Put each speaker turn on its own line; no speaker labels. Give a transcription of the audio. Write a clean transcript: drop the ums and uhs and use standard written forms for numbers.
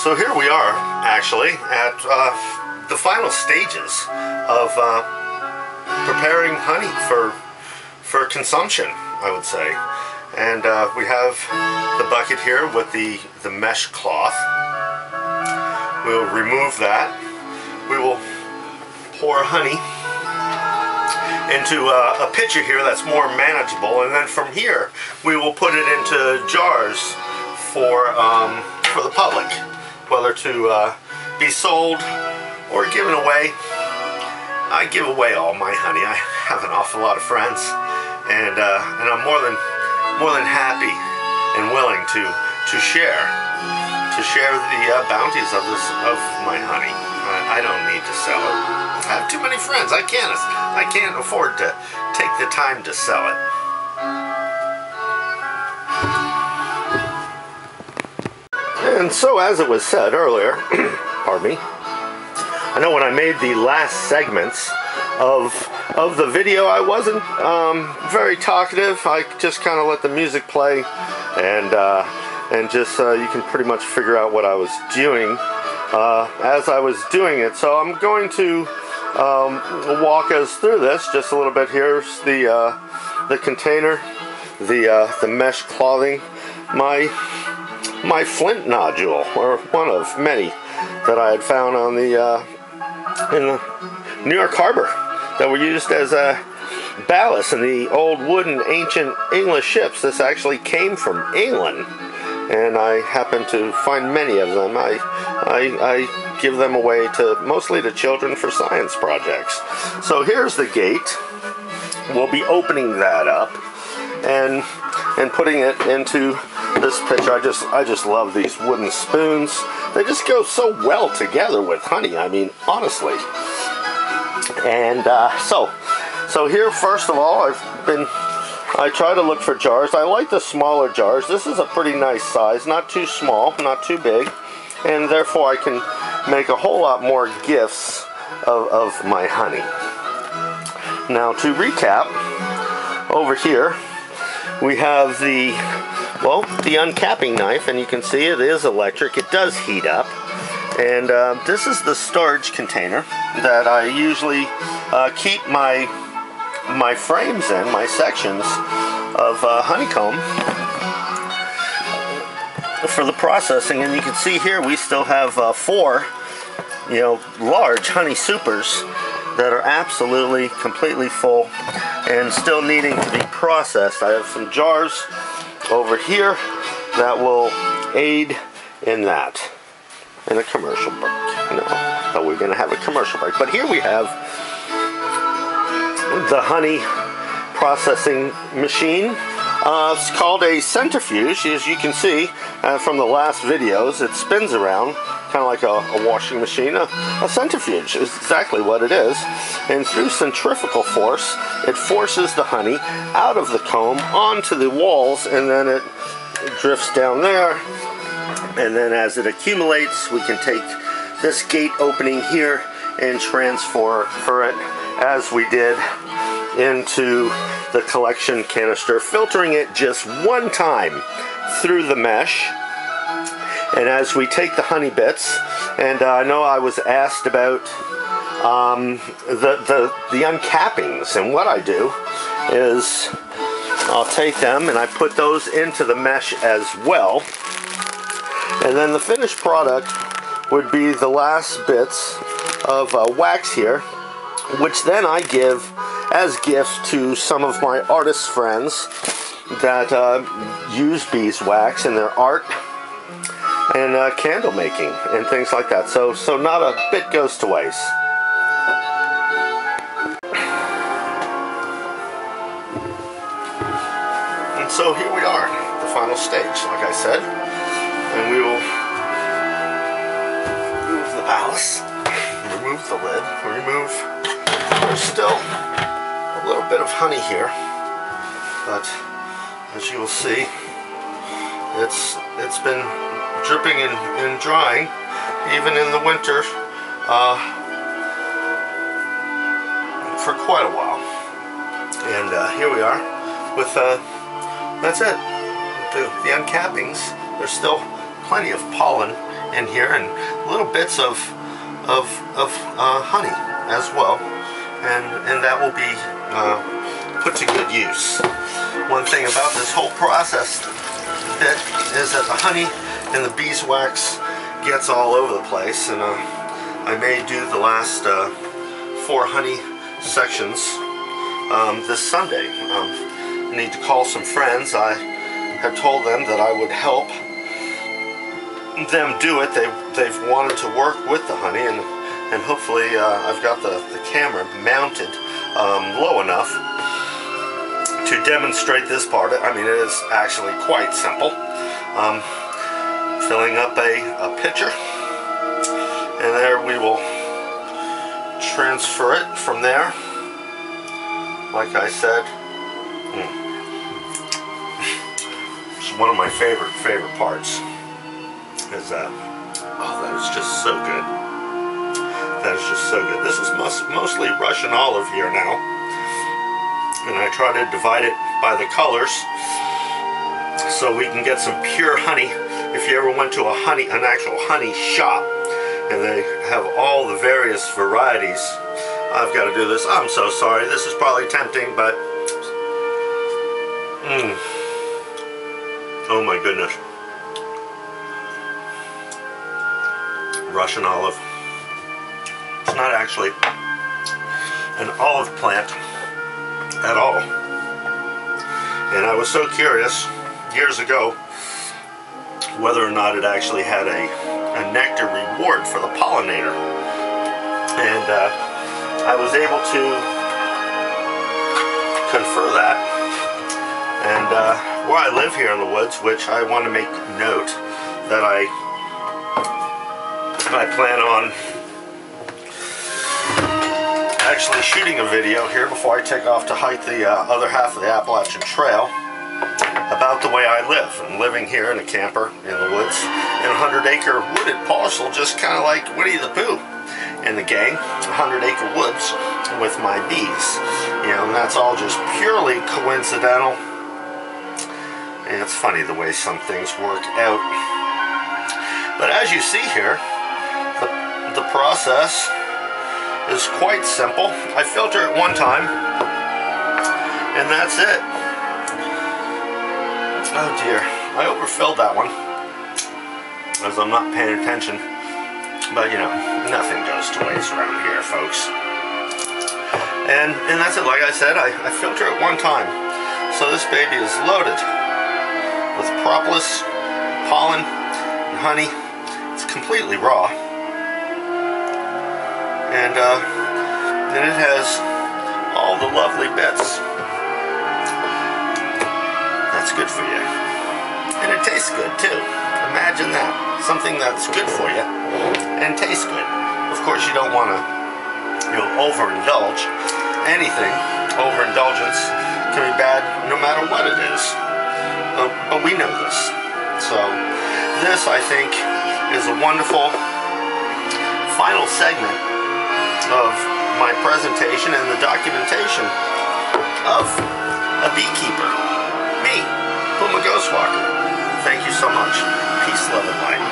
So here we are, actually, at the final stages of preparing honey for consumption, I would say. And we have the bucket here with the mesh cloth. We'll remove that. We will pour honey into a pitcher here that's more manageable, and then from here we will put it into jars for the public, whether to be sold or given away. I give away all my honey. I have an awful lot of friends, and I'm more than happy and willing to share the bounties of my honey. I don't need to sell it. I have too many friends. I can't afford to take the time to sell it. And so, as it was said earlier, pardon me, I know when I made the last segments of the video, I wasn't very talkative. I just kind of let the music play, and just you can pretty much figure out what I was doing as I was doing it. So I'm going to walk us through this just a little bit. Here's the container, the mesh clothing, my flint nodule, or one of many that I had found on in the New York Harbor that were used as a ballast in the old wooden ancient English ships. This actually came from England, and I happen to find many of them. I give them away mostly to children for science projects. So here's the gate. We'll be opening that up and putting it into this pitcher. I just love these wooden spoons. They just go so well together with honey. I mean, honestly. And so here, first of all, I try to look for jars. I like the smaller jars. This is a pretty nice size, not too small, not too big, and therefore I can make a whole lot more gifts of my honey. Now, to recap, over here we have the uncapping knife, and you can see it is electric. It does heat up. And this is the storage container that I usually keep my frames in, my sections of honeycomb for the processing. And you can see here we still have 4 large honey supers that are absolutely completely full and still needing to be processed. I have some jars over here that will aid in that. In a commercial break. No, but we're going to have a commercial break. But here we have the honey processing machine. It's called a centrifuge. As you can see from the last videos, it spins around kind of like a washing machine. A centrifuge is exactly what it is. And through centrifugal force, it forces the honey out of the comb onto the walls, and then it drifts down there. And then as it accumulates, we can take this gate opening here and transfer it, as we did, into the collection canister, filtering it just one time through the mesh. And as we take the honey bits, and I know I was asked about the uncappings, and what I do is I'll take them and I put those into the mesh as well. And then the finished product would be the last bits of wax here, which then I give as gifts to some of my artist friends that use beeswax in their art and candle making and things like that. So not a bit goes to waste. And so here we are, the final stage, like I said. And we will remove the ballast, remove the lid, there's still a little bit of honey here, but as you will see, it's been dripping and drying, even in the winter, for quite a while. And here we are with, that's it, the uncappings. They're still plenty of pollen in here and little bits of honey as well, and that will be put to good use. One thing about this whole process is that the honey and the beeswax gets all over the place, and I may do the last 4 honey sections this Sunday. I need to call some friends. I have told them that I would help them do it. They've wanted to work with the honey, and hopefully I've got the camera mounted low enough to demonstrate this part. I mean, it is actually quite simple. Filling up a pitcher, and there we will transfer it from there. Like I said, it's one of my favorite parts. Is that? Oh, that is just so good. That is just so good. This is mostly Russian olive here now, and I try to divide it by the colors so we can get some pure honey. If you ever went to an actual honey shop, and they have all the various varieties. I've got to do this. I'm so sorry. This is probably tempting, but oh my goodness. Russian olive. It's not actually an olive plant at all. And I was so curious years ago whether or not it actually had a nectar reward for the pollinator. And I was able to confer that. And where I live here in the woods, which I want to make note that I plan on actually shooting a video here before I take off to hike the other half of the Appalachian Trail about the way I live. I'm living here in a camper in the woods in a 100-acre wooded parcel, just kind of like Winnie the Pooh and the gang, 100-acre woods with my bees. You know, and that's all just purely coincidental. And it's funny the way some things work out. But as you see here, the process is quite simple. I filter it one time, and that's it. Oh dear, I overfilled that one, as I'm not paying attention. But you know, nothing goes to waste around here, folks. And that's it. Like I said, I filter it one time. So this baby is loaded with propolis, pollen, and honey. It's completely raw. And then it has all the lovely bits. That's good for you. And it tastes good too. Imagine that. Something that's good for you and tastes good. Of course, you don't want to, overindulge. Anything, overindulgence can be bad no matter what it is. But we know this. So this, I think, is a wonderful final segment of my presentation and the documentation of a beekeeper. Me, Puma Ghostwalker. Thank you so much. Peace, love, and light.